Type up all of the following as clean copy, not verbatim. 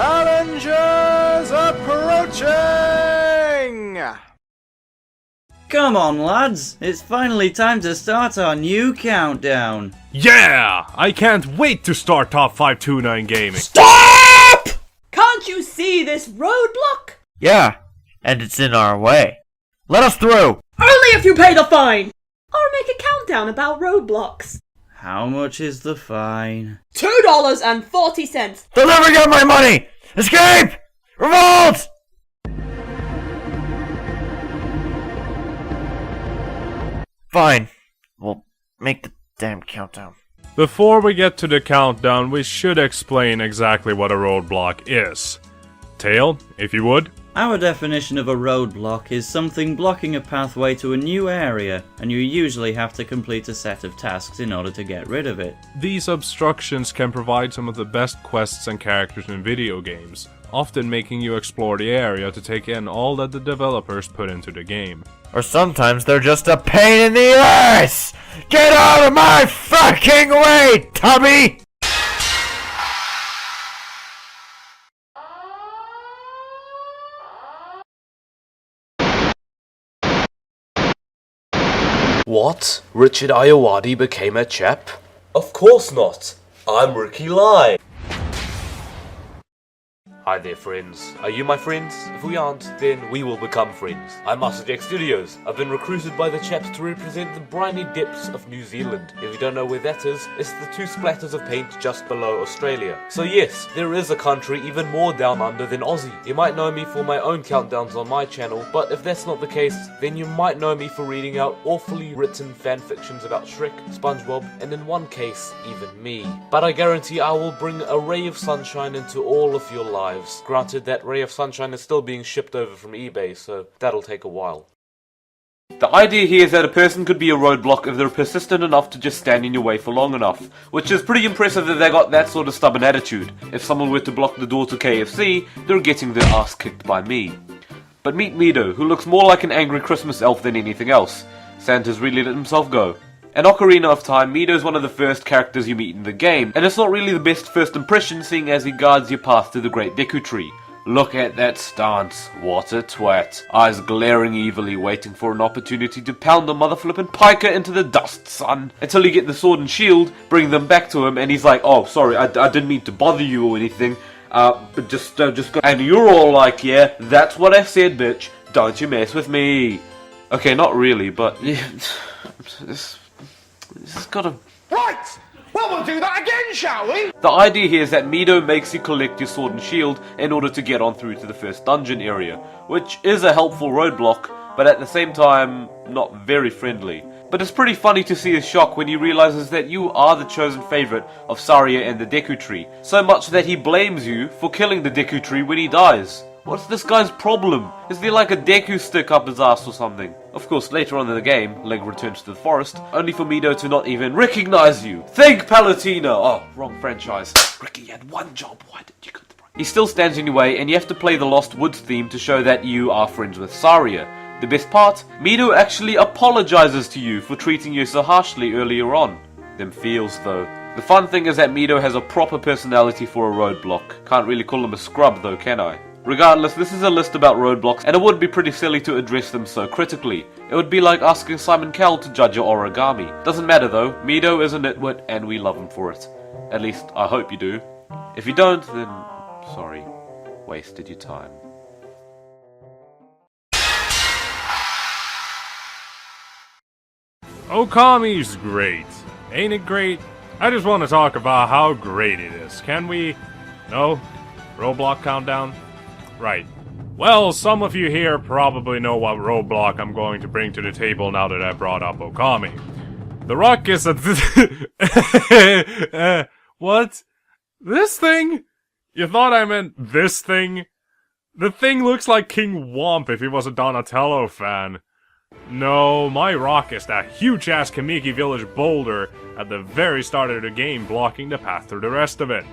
Challengers approaching! Come on, lads, it's finally time to start our new countdown. Yeah! I can't wait to start Top 529 gaming. Stop! Can't you see this roadblock? Yeah, and it's in our way. Let us through! Only if you pay the fine! Or make a countdown about roadblocks. How much is the fine? $2.40. They'll never get my money! Escape! Revolt! Fine. We'll make the damn countdown. Before we get to the countdown, we should explain exactly what a roadblock is. Tail, if you would. Our definition of a roadblock is something blocking a pathway to a new area, and you usually have to complete a set of tasks in order to get rid of it. These obstructions can provide some of the best quests and characters in video games, often making you explore the area to take in all that the developers put into the game. Or sometimes they're just a pain in the ass! Get out of my fucking way, Tubby! What? Richard Ayoade became a chap? Of course not! I'm Ricky Lai! Hi there friends. Are you my friends? If we aren't, then we will become friends. I'm Master Jack Studios. I've been recruited by the chaps to represent the briny depths of New Zealand. If you don't know where that is, it's the two splatters of paint just below Australia. So yes, there is a country even more down under than Aussie. You might know me for my own countdowns on my channel, but if that's not the case, then you might know me for reading out awfully written fanfictions about Shrek, SpongeBob, and in one case, even me. But I guarantee I will bring a ray of sunshine into all of your lives. Granted, that ray of sunshine is still being shipped over from eBay, so that'll take a while. The idea here is that a person could be a roadblock if they're persistent enough to just stand in your way for long enough, which is pretty impressive that they got that sort of stubborn attitude. If someone were to block the door to KFC, they're getting their ass kicked by me. But meet Mido, who looks more like an angry Christmas elf than anything else. Santa's really let himself go. In Ocarina of Time, Mido is one of the first characters you meet in the game, and it's not really the best first impression seeing as he guards your path to the Great Deku Tree. Look at that stance, what a twat. Eyes glaring evilly, waiting for an opportunity to pound the motherflippin' piker into the dust, son. Until you get the sword and shield, bring them back to him, and he's like, oh, sorry, I didn't mean to bother you or anything, but just go. And you're all like, yeah, that's what I said, bitch, don't you mess with me. Okay, not really, but yeah, this has gotta... Right! Well, we'll do that again, shall we? The idea here is that Mido makes you collect your sword and shield in order to get on through to the first dungeon area, which is a helpful roadblock, but at the same time, not very friendly. But it's pretty funny to see his shock when he realizes that you are the chosen favorite of Saria and the Deku Tree, so much that he blames you for killing the Deku Tree when he dies. What's this guy's problem? Is there like a Deku stick up his ass or something? Of course, later on in the game, Link returns to the forest, only for Mido to not even recognize you. Thank Palutena! Oh, wrong franchise. Ricky had one job, why did you cut the break? He still stands in your way, and you have to play the Lost Woods theme to show that you are friends with Saria. The best part? Mido actually apologizes to you for treating you so harshly earlier on. Them feels though. The fun thing is that Mido has a proper personality for a roadblock. Can't really call him a scrub though, can I? Regardless, this is a list about roadblocks, and it would be pretty silly to address them so critically. It would be like asking Simon Cowell to judge your origami. Doesn't matter though, Mido is a nitwit and we love him for it. At least, I hope you do. If you don't, then... sorry. Wasted your time. Okami's great. Ain't it great? I just want to talk about how great it is. Can we? No? Roadblock countdown? Right. Well, some of you here probably know what roadblock I'm going to bring to the table now that I brought up Okami. The ruckus at what? This thing? You thought I meant this thing? The thing looks like King Womp if he was a Donatello fan. No, my rock is that huge-ass Kamiki Village boulder at the very start of the game blocking the path to the rest of it.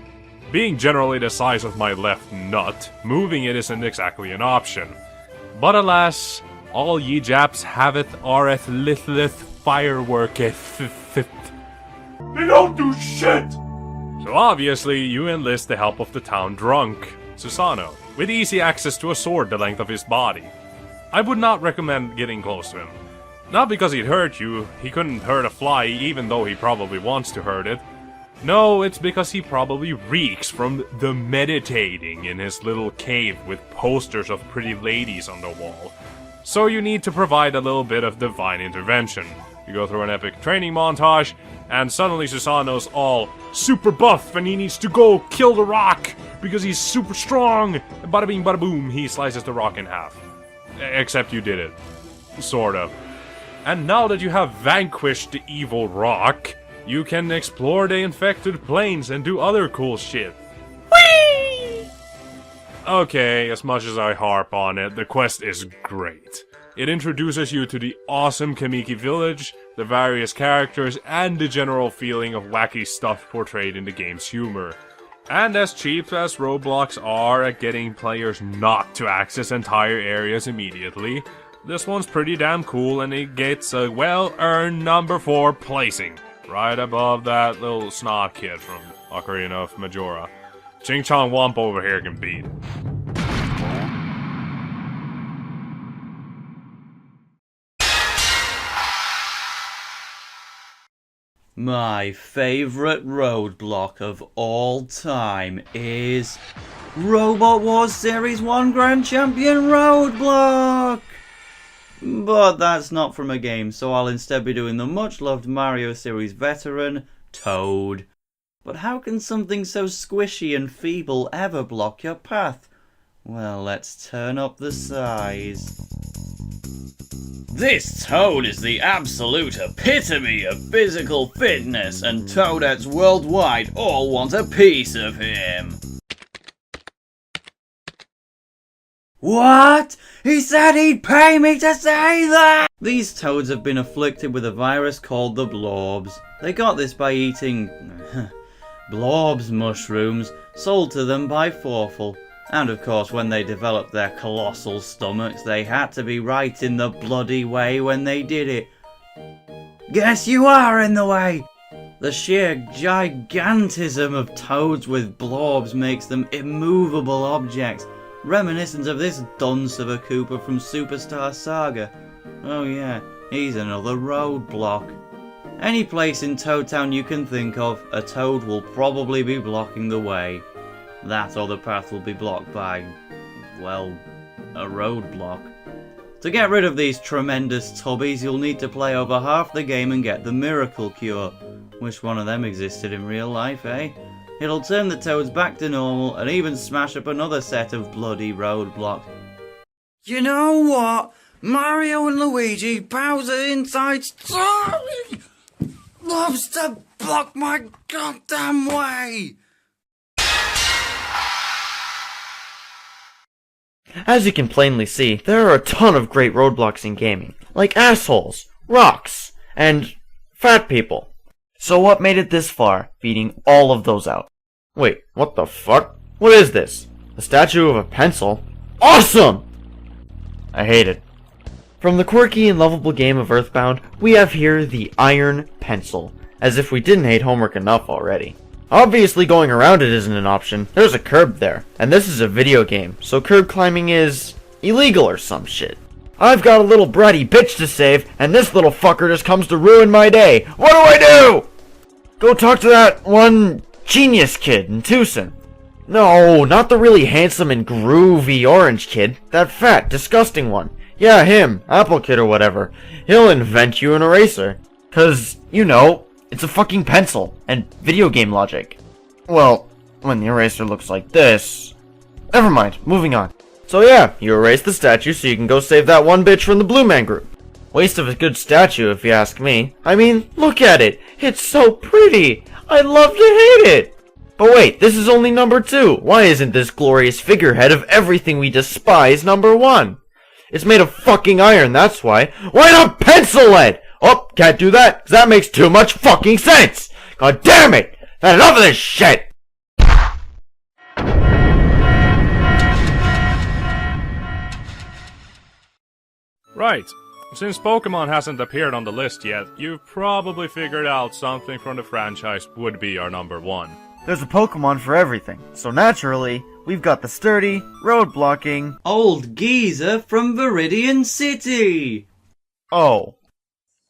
Being generally the size of my left nut, moving it isn't exactly an option. But alas, all ye Japs haveth areth lithleth fireworketh. They don't do shit! So obviously you enlist the help of the town drunk. Susanoo, with easy access to a sword the length of his body. I would not recommend getting close to him. Not because he'd hurt you, he couldn't hurt a fly even though he probably wants to hurt it. No, it's because he probably reeks from the meditating in his little cave with posters of pretty ladies on the wall. So you need to provide a little bit of divine intervention. You go through an epic training montage, and suddenly Susanoo's all super buff and he needs to go kill the rock because he's super strong. And bada bing bada boom, he slices the rock in half. Except you did it. Sort of. And now that you have vanquished the evil rock, you can explore the infected plains and do other cool shit. Whee! Okay, as much as I harp on it, the quest is great. It introduces you to the awesome Kamiki village, the various characters, and the general feeling of wacky stuff portrayed in the game's humor. And as cheap as Roadblocks are at getting players not to access entire areas immediately, this one's pretty damn cool and it gets a well-earned number 4 placing, right above that little snot kid from Ocarina of Majora. Ching Chong Wump over here can beat. My favourite roadblock of all time is Robot Wars Series 1 Grand Champion Roadblock! But that's not from a game, so I'll instead be doing the much loved Mario series veteran, Toad. But how can something so squishy and feeble ever block your path? Well, let's turn up the size. This Toad is the absolute epitome of physical fitness, and Toadettes worldwide all want a piece of him. What? He said he'd pay me to say that! These toads have been afflicted with a virus called the blobs. They got this by eating blobs mushrooms sold to them by Forful. And of course when they developed their colossal stomachs they had to be right in the bloody way when they did it. Guess you are in the way! The sheer gigantism of toads with blobs makes them immovable objects, reminiscent of this dunce of a Koopa from Superstar Saga. Oh yeah, he's another roadblock. Any place in Toad Town you can think of, a toad will probably be blocking the way. That or the path will be blocked by, well, a roadblock. To get rid of these tremendous tubbies, you'll need to play over half the game and get the miracle cure. Wish one of them existed in real life, eh? It'll turn the toads back to normal and even smash up another set of bloody roadblocks. You know what? Mario and Luigi, Bowser inside story loves to block my goddamn way! As you can plainly see, there are a ton of great roadblocks in gaming, like assholes, rocks, and fat people. So what made it this far, beating all of those out? Wait, what the fuck? What is this? A statue of a pencil? Awesome! I hate it. From the quirky and lovable game of Earthbound, we have here the Iron Pencil, as if we didn't hate homework enough already. Obviously going around it isn't an option, there's a curb there, and this is a video game, so curb climbing is illegal or some shit. I've got a little bratty bitch to save, and this little fucker just comes to ruin my day. What do I do? Go talk to that one genius kid in Tucson. No, not the really handsome and groovy orange kid, that fat, disgusting one. Yeah, him, Apple Kid or whatever. He'll invent you an eraser. 'Cause, you know, it's a fucking pencil, and video game logic. Well, when the eraser looks like this... Never mind, moving on. So yeah, you erase the statue so you can go save that one bitch from the Blue Man Group. Waste of a good statue if you ask me. I mean, look at it! It's so pretty! I love to hate it! But wait, this is only number 2. Why isn't this glorious figurehead of everything we despise number 1? It's made of fucking iron, that's why. Why not pencil lead? Oh, can't do that, 'cause that makes too much fucking sense! God damn it! Enough of this shit! Right. Since Pokemon hasn't appeared on the list yet, you've probably figured out something from the franchise would be our number 1. There's a Pokemon for everything, so naturally, we've got the sturdy, road-blocking... Old geezer from Viridian City! Oh.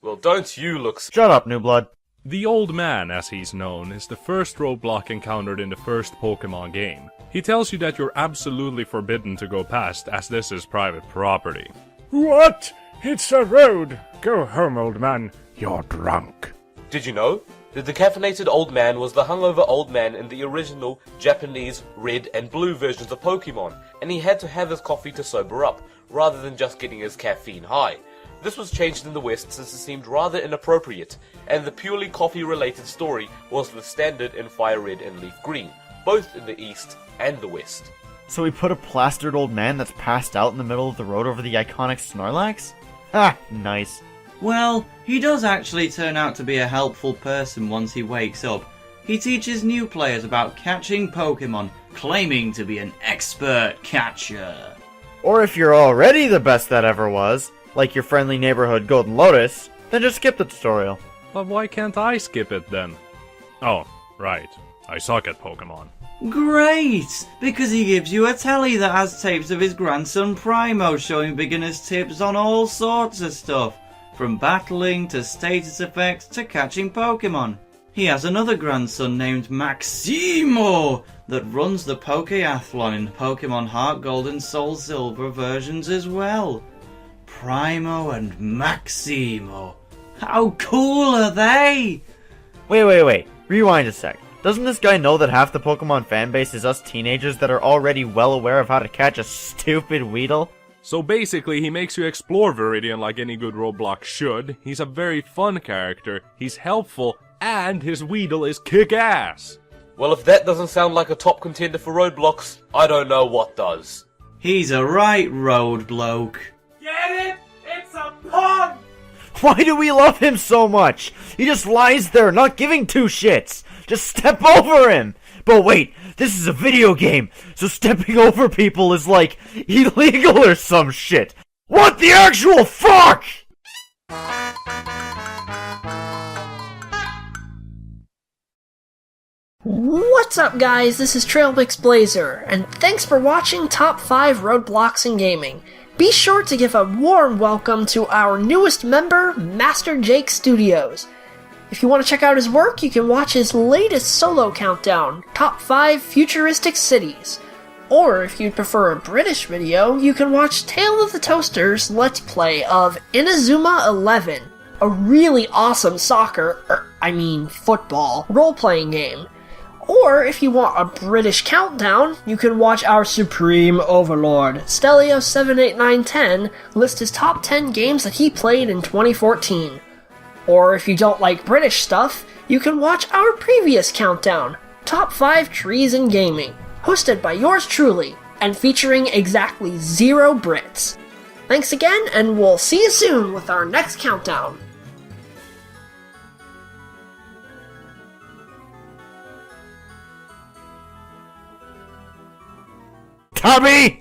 Well, don't you look... Shut up, new blood. The Old Man, as he's known, is the first roadblock encountered in the first Pokemon game. He tells you that you're absolutely forbidden to go past, as this is private property. What? It's a road. Go home, old man. You're drunk. Did you know? The decaffeinated old man was the hungover old man in the original Japanese red and blue versions of Pokemon, and he had to have his coffee to sober up, rather than just getting his caffeine high. This was changed in the West since it seemed rather inappropriate, and the purely coffee-related story was the standard in Fire Red and Leaf Green, both in the East and the West. So we put a plastered old man that's passed out in the middle of the road over the iconic Snorlax? Ah, nice. Well, he does actually turn out to be a helpful person once he wakes up. He teaches new players about catching Pokemon, claiming to be an expert catcher. Or if you're already the best that ever was, like your friendly neighborhood Golden Lotus, then just skip the tutorial. But why can't I skip it then? Oh, right. I suck at Pokemon. Great! Because he gives you a telly that has tapes of his grandson Primo showing beginners tips on all sorts of stuff. From battling, to status effects, to catching Pokemon. He has another grandson named Maximo that runs the Pokeathlon in Pokemon Heart Gold and Soul Silver versions as well. Primo and Maximo. How cool are they? Wait. Rewind a sec. Doesn't this guy know that half the Pokemon fanbase is us teenagers that are already well aware of how to catch a stupid Weedle? So basically, he makes you explore Viridian like any good Roblox should. He's a very fun character, he's helpful, and his Weedle is kick-ass! Well, if that doesn't sound like a top contender for Roadblocks, I don't know what does. He's a right road bloke. Get it? It's a pun! Why do we love him so much? He just lies there, not giving two shits. Just step over him. But wait, this is a video game, so stepping over people is like illegal or some shit. What the actual fuck? What's up, guys? This is Trailmix Blazer, and thanks for watching Top 5 Roadblocks in Gaming. Be sure to give a warm welcome to our newest member, Master Jake Studios. If you want to check out his work, you can watch his latest solo countdown, Top 5 Futuristic Cities. Or if you'd prefer a British video, you can watch Tale of the Toaster's Let's Play of Inazuma 11, a really awesome football, role-playing game. Or if you want a British countdown, you can watch our Supreme Overlord, Stelio78910, list his top 10 games that he played in 2014. Or if you don't like British stuff, you can watch our previous countdown, Top 5 Trees in Gaming, hosted by yours truly, and featuring exactly 0 Brits. Thanks again, and we'll see you soon with our next countdown. Tubby!